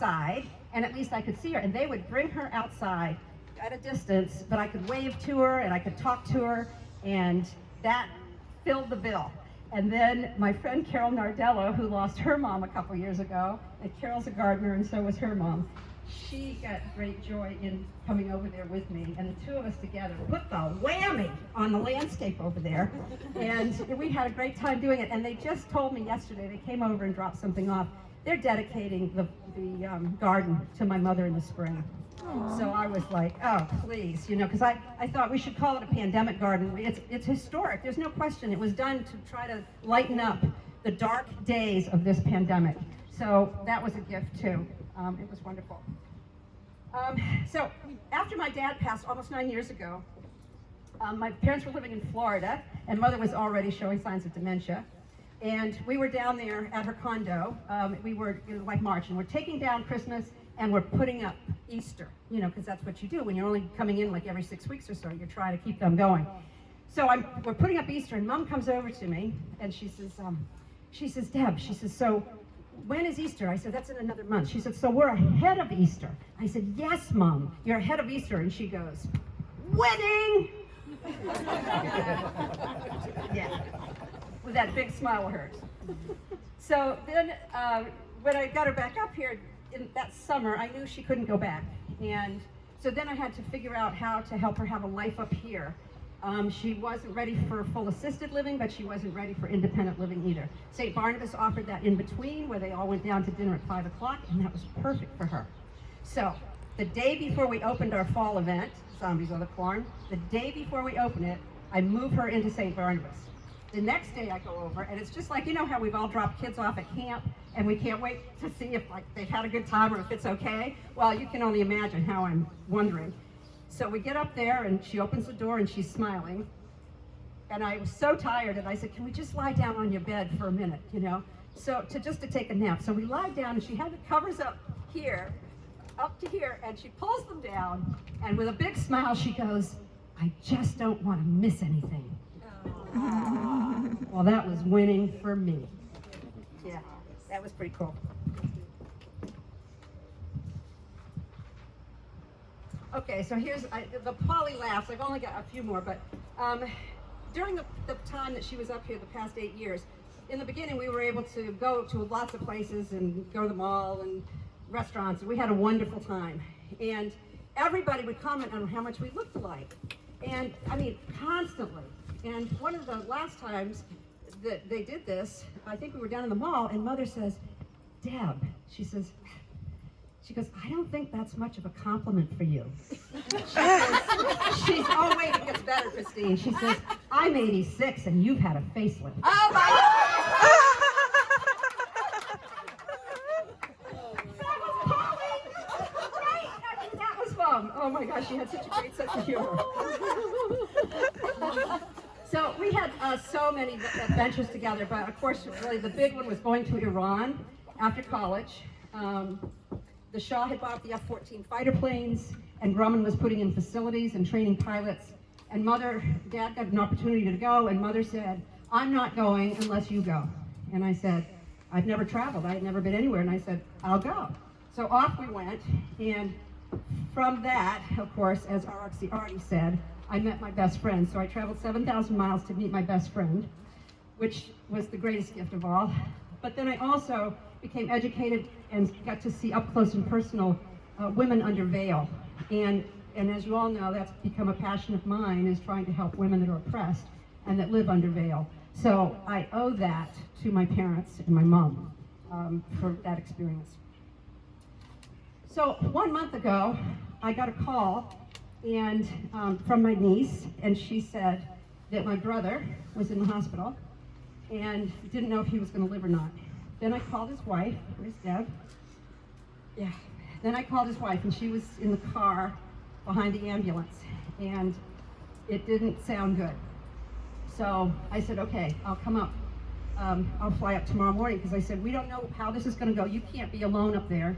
outside, and at least I could see her, and they would bring her outside at a distance, but I could wave to her and I could talk to her, and that filled the bill. And then my friend Carol Nardello, who lost her mom a couple years ago, and Carol's a gardener and so was her mom, she got great joy in coming over there with me, and the two of us together put the whammy on the landscape over there, and we had a great time doing it. And they just told me yesterday, they came over and dropped something off. They're dedicating the garden to my mother in the spring. So I was like, oh, please, you know, because I thought we should call it a pandemic garden. It's historic, there's no question. It was done to try to lighten up the dark days of this pandemic. So that was a gift too. It was wonderful. So after my dad passed almost 9 years ago, my parents were living in Florida, and mother was already showing signs of dementia. And we were down there at her condo. It was like March, and we're taking down Christmas, and we're putting up Easter, you know, because that's what you do when you're only coming in like every 6 weeks or so. You're trying to keep them going. So we're putting up Easter, and Mom comes over to me, and she says, Deb, she says, so when is Easter? I said, that's in another month. She said, so we're ahead of Easter. I said, yes, Mom, you're ahead of Easter. And she goes, winning! Yeah, with that big smile of hers. So then when I got her back up here in that summer, I knew she couldn't go back. And so then I had to figure out how to help her have a life up here. She wasn't ready for full assisted living, but she wasn't ready for independent living either. St. Barnabas offered that in between, where they all went down to dinner at 5 o'clock, and that was perfect for her. So the day before we opened our fall event, Zombies on the Corn, the day before we open it, I move her into St. Barnabas. The next day I go over, and it's just like, you know how we've all dropped kids off at camp, and we can't wait to see if like they've had a good time or if it's okay? Well, you can only imagine how I'm wondering. So we get up there, and she opens the door, and she's smiling. And I was so tired, and I said, can we just lie down on your bed for a minute, you know? So just to take a nap. So we lie down, and she had the covers up here, up to here, and she pulls them down, and with a big smile, she goes, I just don't want to miss anything. Well, that was winning for me. Yeah, that was pretty cool. Okay, so here's the Polly laughs. I've only got a few more, but during the time that she was up here, the past 8 years, in the beginning we were able to go to lots of places and go to the mall and restaurants, and we had a wonderful time. And everybody would comment on how much we looked alike. And I mean, constantly. And one of the last times that they did this, I think we were down in the mall, and Mother says, Deb, she goes, I don't think that's much of a compliment for you. Oh wait, it gets better, Christine. She says, I'm 86 and you've had a facelift. Oh my God! That was Polly! Right? I mean, that was fun. Oh my gosh, she had such a great sense of humor. So we had so many adventures together, but of course, really the big one was going to Iran after college. The Shah had bought the F-14 fighter planes, and Grumman was putting in facilities and training pilots. And Dad got an opportunity to go, and Mother said, I'm not going unless you go. And I said, I've never traveled, I had never been anywhere, and I said, I'll go. So off we went, and from that, of course, as Roxy already said, I met my best friend. So I traveled 7,000 miles to meet my best friend, which was the greatest gift of all. But then I also became educated and got to see up close and personal women under veil. And as you all know, that's become a passion of mine, is trying to help women that are oppressed and that live under veil. So I owe that to my parents and my mom for that experience. So 1 month ago, I got a call and from my niece, and she said that my brother was in the hospital and didn't know if he was going to live or not. Then I called his wife. Where's Deb? Yeah. Then I called his wife, and she was in the car behind the ambulance, and it didn't sound good. So I said, okay, I'll come up. I'll fly up tomorrow morning, because I said, we don't know how this is going to go. You can't be alone up there.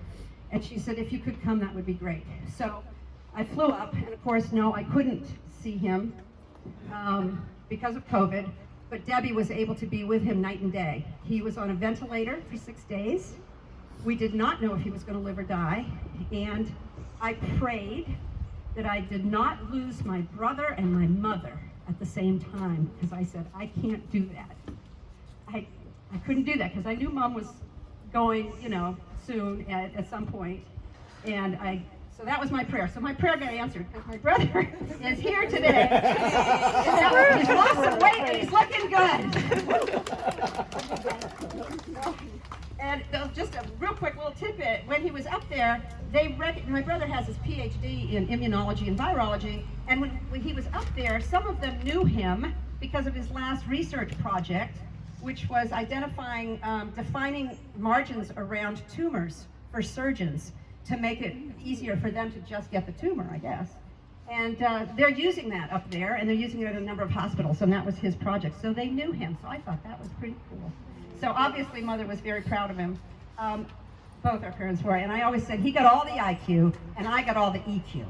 And she said, if you could come, that would be great. So I flew up, and of course, no, I couldn't see him because of COVID. But Debbie was able to be with him night and day. He was on a ventilator for 6 days, We did not know if he was going to live or die, and I prayed that I did not lose my brother and my mother at the same time, because I said, I can't do that. I couldn't do that, because I knew Mom was going, soon at some point, and so that was my prayer. So my prayer got answered, because my brother is here today. He's lost some weight, and he's looking good. And just a real quick little tidbit, when he was up there, my brother has his PhD in immunology and virology, and when he was up there, some of them knew him because of his last research project, which was identifying, defining margins around tumors for surgeons to make it easier for them to just get the tumor, I guess. And they're using that up there, and they're using it at a number of hospitals, and that was his project. So they knew him, so I thought that was pretty cool. So obviously Mother was very proud of him. Both our parents were, and I always said he got all the IQ, and I got all the EQ.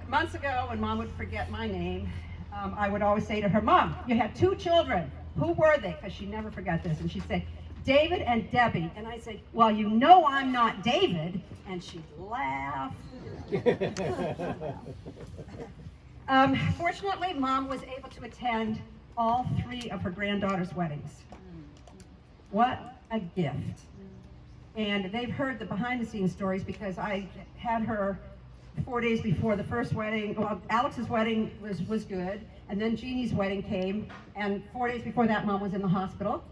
Months ago, when Mom would forget my name, I would always say to her, Mom, you had 2 children. Who were they? Because she never forgot this. And she'd say, David and Debbie. And I'd say, well, you know I'm not David. And she'd laugh. Fortunately, Mom was able to attend all 3 of her granddaughters' weddings. What a gift. And they've heard the behind-the-scenes stories, because I had her 4 days before the first wedding. Well, Alex's wedding was good, and then Jeannie's wedding came, and 4 days before that, Mom was in the hospital,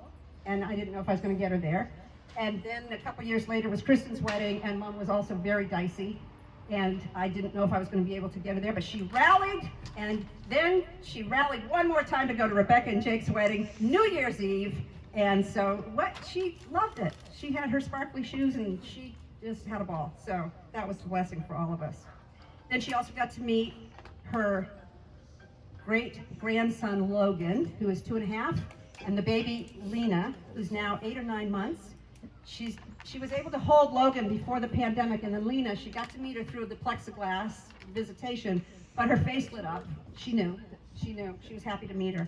and I didn't know if I was going to get her there. And then a couple years later was Kristen's wedding, and Mom was also very dicey, and I didn't know if I was going to be able to get her there, but she rallied, and then she rallied one more time to go to Rebecca and Jake's wedding, New Year's Eve, and so she loved it. She had her sparkly shoes, and she just had a ball, so that was a blessing for all of us. Then she also got to meet her great-grandson, Logan, who is 2.5, and the baby, Lena, who's now 8 or 9 months. She was able to hold Logan before the pandemic, and then Lena, she got to meet her through the plexiglass visitation, but her face lit up. She knew. She was happy to meet her.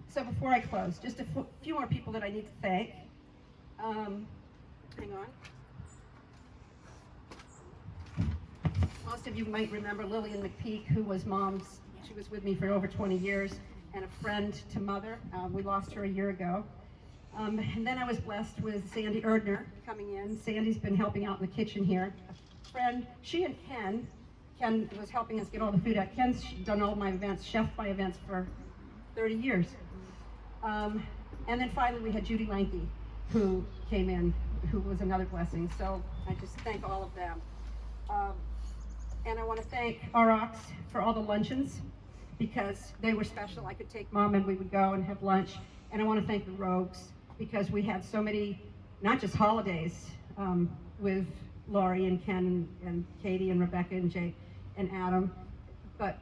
So before I close, just a few more people that I need to thank. Hang on. Most of you might remember Lillian McPeak, who was Mom's, she was with me for over 20 years, and a friend to Mother. We lost her a year ago. And then I was blessed with Sandy Erdner coming in. Sandy's been helping out in the kitchen here. A friend, she and Ken was helping us get all the food out. Ken's done all my events, chefed my events for 30 years. And then finally we had Judy Lanky, who came in, who was another blessing. So I just thank all of them. And I want to thank ROX for all the luncheons, because they were special. I could take Mom and we would go and have lunch. And I want to thank the Rogues, because we had so many, not just holidays, with Laurie and Ken and Katie and Rebecca and Jake and Adam, but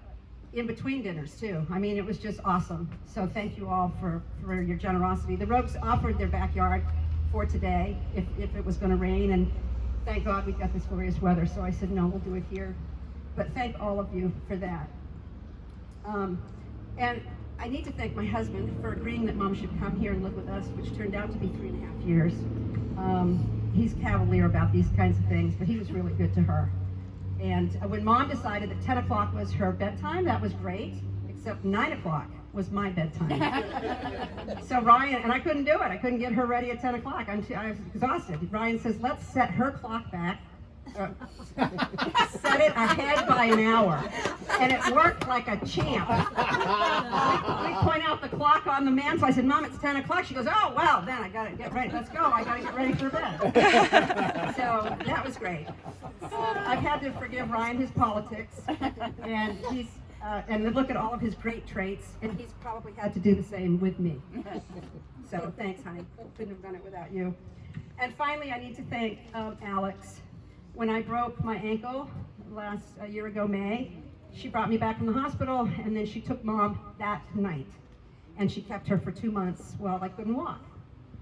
in between dinners too. I mean, it was just awesome. So thank you all for your generosity. The Rogues offered their backyard for today if it was going to rain, and thank God we got this glorious weather. So I said, no, we'll do it here. But thank all of you for that. And I need to thank my husband for agreeing that Mom should come here and live with us, which turned out to be 3.5 years. He's cavalier about these kinds of things, but he was really good to her. And when Mom decided that 10 o'clock was her bedtime, that was great, except 9 o'clock was my bedtime. So Ryan, and I couldn't do it. I couldn't get her ready at 10 o'clock. I was exhausted. Ryan says, let's set her clock back. Set it ahead by an hour, and it worked like a champ. We point out the clock on the mantle. I said, Mom, it's 10 o'clock. She goes, oh, well, then I gotta get ready. Let's go. I gotta get ready for bed. So that was great. I've had to forgive Ryan his politics, and and look at all of his great traits, and he's probably had to do the same with me. So thanks, honey. Couldn't have done it without you. And finally, I need to thank Alex. When I broke my ankle a year ago, May, she brought me back from the hospital, and then she took Mom that night. And she kept her for 2 months while I couldn't walk.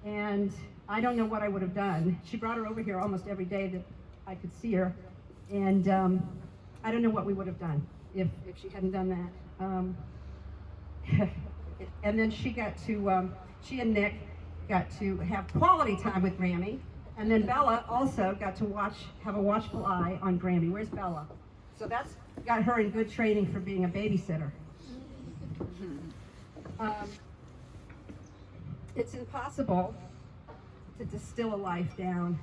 And I don't know what I would have done. She brought her over here almost every day that I could see her. And I don't know what we would have done if she hadn't done that. and then she and Nick got to have quality time with Grammy, and then Bella also got to have a watchful eye on Grammy. Where's Bella? So that's got her in good training for being a babysitter. It's impossible to distill a life down,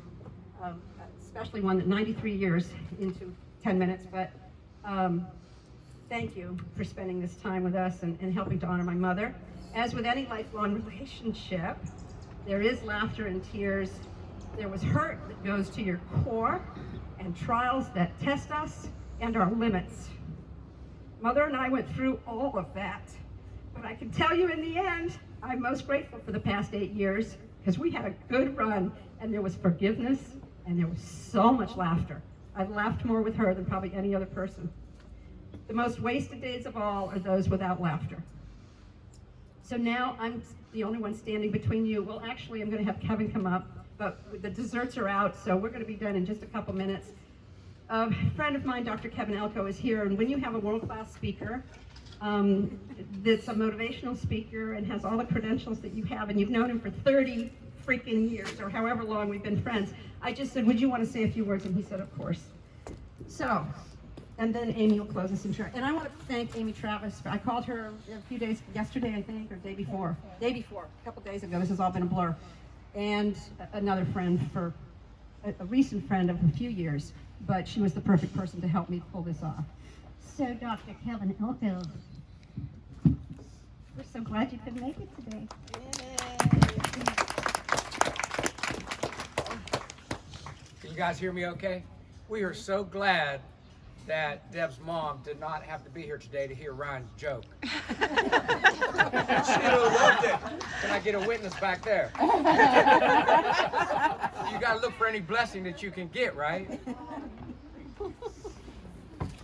especially one that 93 years into 10 minutes, but thank you for spending this time with us and helping to honor my mother. As with any lifelong relationship, there is laughter and tears. There was hurt that goes to your core and trials that test us and our limits. Mother and I went through all of that, but I can tell you in the end, I'm most grateful for the past 8 years because we had a good run and there was forgiveness and there was so much laughter. I've laughed more with her than probably any other person. The most wasted days of all are those without laughter. So now I'm the only one standing between you. Well, actually, I'm going to have Kevin come up, but the desserts are out, so we're going to be done in just a couple minutes. A friend of mine, Dr. Kevin Elko, is here, and when you have a world-class speaker that's a motivational speaker and has all the credentials that you have, and you've known him for 30 freaking years, or however long we've been friends, I just said, would you want to say a few words? And he said, of course. So, and then Amy will close us in short. And I want to thank Amy Travis. I called her a few days, yesterday I think, or day before, a couple days ago. This has all been a blur. And another friend for, a recent friend of a few years, but she was the perfect person to help me pull this off. So Dr. Kevin Elko, we're so glad you could make it today. Can you guys hear me okay? We are so glad that Deb's mom did not have to be here today to hear Ryan's joke. She would have loved it. Can I get a witness back there? You gotta look for any blessing that you can get, right?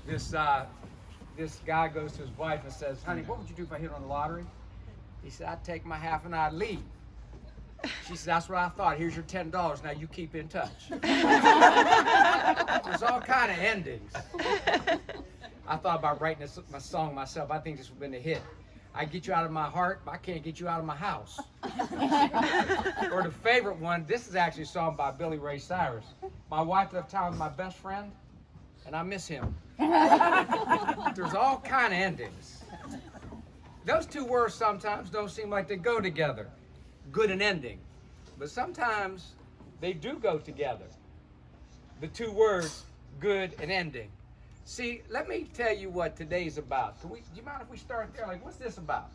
This guy goes to his wife and says, honey, what would you do if I hit on the lottery? He said, I'd take my half and I'd leave. She said, that's what I thought. Here's your $10. Now you keep in touch. There's all kind of endings. I thought about writing my song myself. I think this would have been a hit. I get you out of my heart, but I can't get you out of my house. Or the favorite one, this is actually a song by Billy Ray Cyrus. My wife left town with my best friend, and I miss him. There's all kind of endings. Those two words sometimes don't seem like they go together. Good and ending. But sometimes they do go together. The two words, good and ending. See, let me tell you what today's about. Do you mind if we start there? Like, what's this about?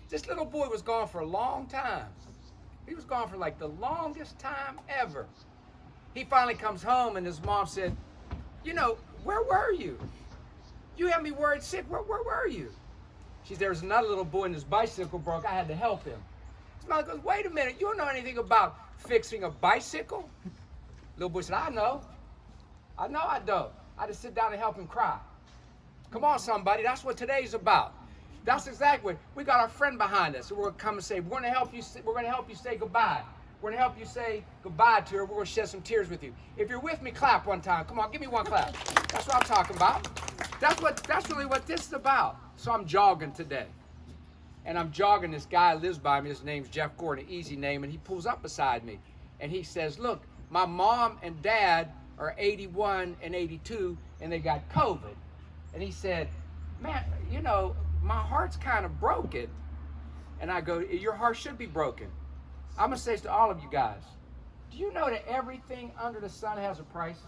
This little boy was gone for a long time. He was gone for like the longest time ever. He finally comes home and his mom said, you know, where were you? You had me worried sick. Where were you? She said, there was another little boy and his bicycle broke. I had to help him. His mother goes, wait a minute, you don't know anything about fixing a bicycle? Little boy said, I know I don't. I just sit down and help him cry. Come on, somebody, that's what today's about. That's exactly what, we got our friend behind us. So we're gonna come and say, we're gonna help you say goodbye. We're gonna help you say goodbye to her. We're gonna shed some tears with you. If you're with me, clap one time. Come on, give me one clap. That's what I'm talking about. That's really what this is about. So I'm jogging today. And I'm jogging, this guy lives by me, his name's Jeff Gordon, an easy name, and he pulls up beside me. And he says, look, my mom and dad are 81 and 82, and they got COVID. And he said, man, you know, my heart's kind of broken. And I go, your heart should be broken. I'm going to say this to all of you guys. Do you know that everything under the sun has a price?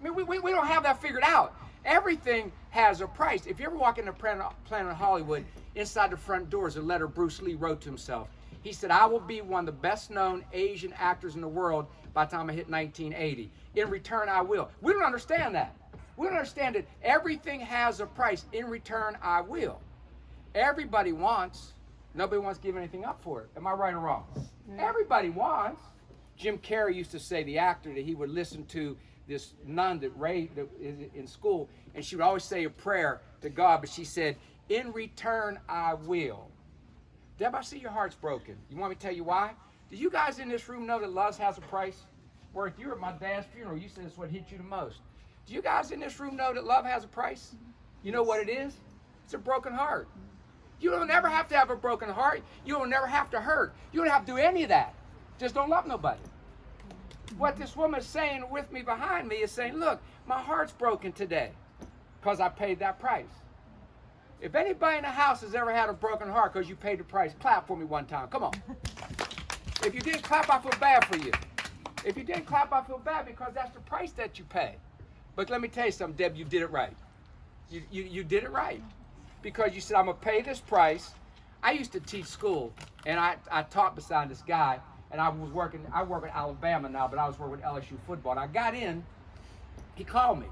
I mean, we don't have that figured out. Everything has a price. If you ever walk into Planet Hollywood, inside the front door is a letter Bruce Lee wrote to himself. He said, I will be one of the best known Asian actors in the world by the time I hit 1980. In return, I will. We don't understand that. We don't understand that everything has a price. In return, I will. Everybody wants. Nobody wants to give anything up for it. Am I right or wrong? Yeah. Everybody wants. Jim Carrey used to say, the actor, that he would listen to this nun that is in school, and she would always say a prayer to God, but she said, in return, I will. Deb, I see your heart's broken. You want me to tell you why? Do you guys in this room know that love has a price? Or if you were at my dad's funeral, you said it's what hit you the most. Do you guys in this room know that love has a price? You know what it is? It's a broken heart. You don't ever have to have a broken heart. You don't never have to hurt. You don't have to do any of that. Just don't love nobody. What this woman is saying with me behind me is saying, look, my heart's broken today because I paid that price. If anybody in the house has ever had a broken heart because you paid the price, clap for me one time. Come on. If you didn't clap, I feel bad for you. If you didn't clap, I feel bad because that's the price that you pay. But let me tell you something, Deb, you did it right. You did it right. Because you said, I'm going to pay this price. I used to teach school, and I taught beside this guy, and I work in Alabama now, but I was working with LSU football. And I got in, he called me.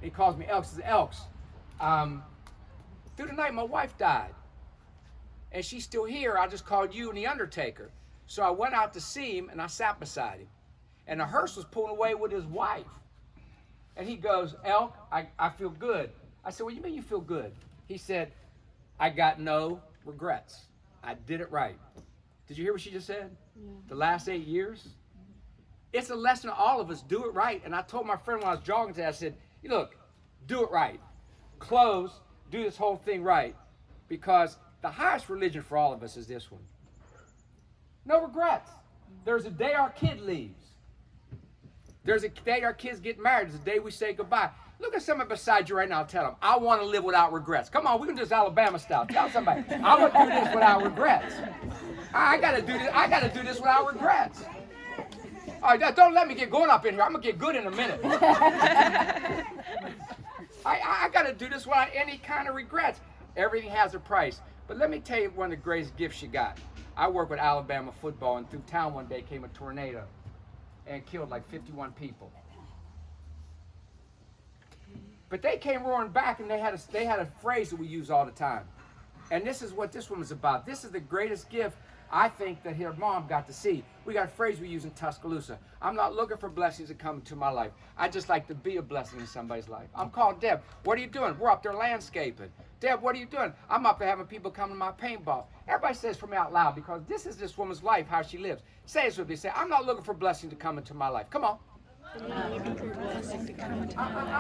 He calls me Elks. He says, Elks, through the night my wife died, and she's still here. I just called you and the undertaker. So I went out to see him, and I sat beside him. And the hearse was pulling away with his wife. And he goes, Elk, I feel good. I said, what do you mean you feel good? He said, I got no regrets. I did it right. Did you hear what she just said? Yeah. The last 8 years? It's a lesson to all of us. Do it right. And I told my friend when I was jogging today, I said, look, do it right. Close, do this whole thing right. Because the highest religion for all of us is this one. No regrets. There's a day our kid leaves. There's a day our kids get married. There's a day we say goodbye. Look at somebody beside you right now. Tell them, I want to live without regrets. Come on, we can do this Alabama style. Tell somebody, I'm going to do this without regrets. I got to do this. I got to do this without regrets. All right, don't let me get going up in here. I'm going to get good in a minute. I got to do this without any kind of regrets. Everything has a price. But let me tell you one of the greatest gifts you got. I work with Alabama football, and through town one day came a tornado and killed like 51 people. But they came roaring back, and they had a phrase that we use all the time. And this is what this woman's about. This is the greatest gift I think that her mom got to see. We got a phrase we use in Tuscaloosa. I'm not looking for blessings to come into my life. I just like to be a blessing in somebody's life. I'm called Deb. What are you doing? We're up there landscaping. Deb, what are you doing? I'm up there having people come to my paintball. Everybody says for me out loud because this is this woman's life, how she lives. Say this with me. Say, I'm not looking for blessing to come into my life. Come on.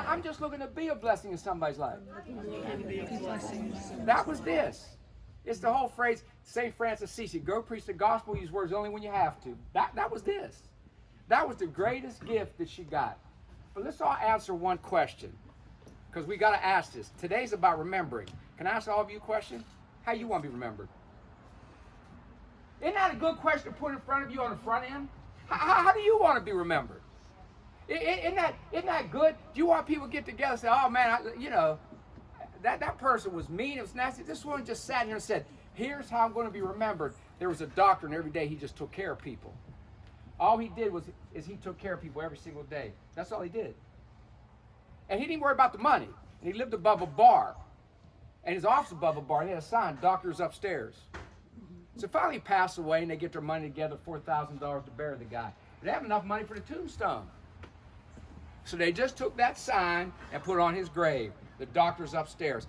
I'm just looking to be a blessing in somebody's life. That was this. It's the whole phrase, St. Francis Assisi, go preach the gospel, use words only when you have to. That was this. That was the greatest gift that she got. But let's all answer one question, because we got to ask this. Today's about remembering. Can I ask all of you a question? How you want to be remembered? Isn't that a good question to put in front of you on the front end? How do you want to be remembered? Isn't that good? Do you want people to get together and say, oh man, that person was mean, it was nasty. This woman just sat here and said, here's how I'm going to be remembered. There was a doctor, and every day he just took care of people. All he did is he took care of people every single day. That's all he did. And he didn't worry about the money. And he lived above a bar. And his office above a bar, and he had a sign, doctor's upstairs. So finally he passed away, and they get their money together, $4,000 to bury the guy. They have enough money for the tombstone. So they just took that sign and put it on his grave. The doctor's upstairs.